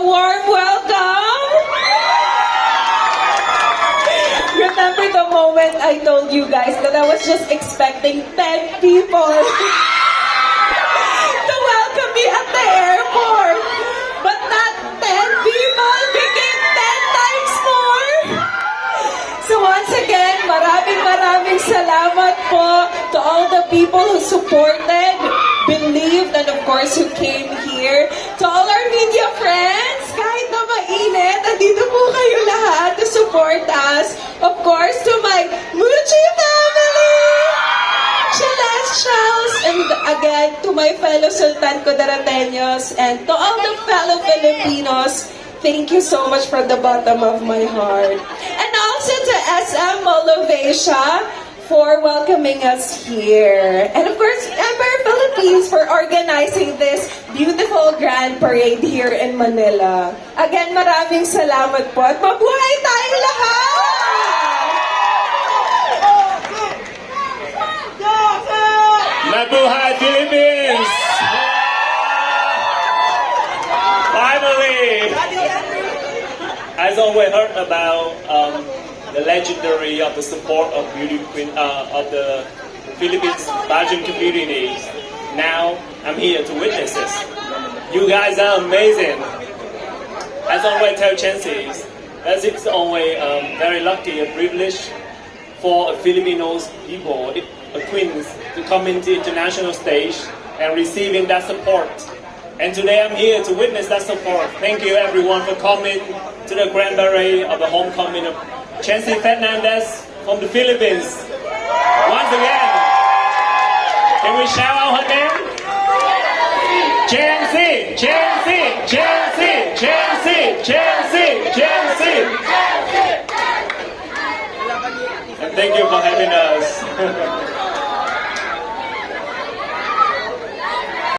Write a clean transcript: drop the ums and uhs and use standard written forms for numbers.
warm welcome. Remember the moment I told you guys that I was just expecting 10 people to welcome me at the airport. But that 10 people became 10 times more. So once again, maraming salamat po to all the people who supported, believed, and of course who came here. To all our media friends, kahit na mainit, andito po kayo lahat to support us. Of course, to my Muchi family, Celestials, and again, to my fellow Sultan Codarateños, and to all the fellow Filipinos, thank you so much from the bottom of my heart. And also to SM Molovacia for welcoming us here. And of course, Ember Philippines for organizing this beautiful grand parade here in Manila. Again, maraming salamat po at mabuhay tayong lahat! Mabuhay Philippines! Finally! As always heard about the legendary of the support of beauty queen of the Philippines pageant community. Now I'm here to witness this. You guys are amazing. As always tell Chances, that it's always very lucky and privileged for Filipinos people, queens, to come into international stage and receiving that support. And today I'm here to witness that support. Thank you everyone for coming to the grand parade of the homecoming of Chancey Fernandez from the Philippines. Once again, can we shout out her name? Chancey, Chancey, Chancey, Chancey, Chancey, Chancey. And thank you for having us.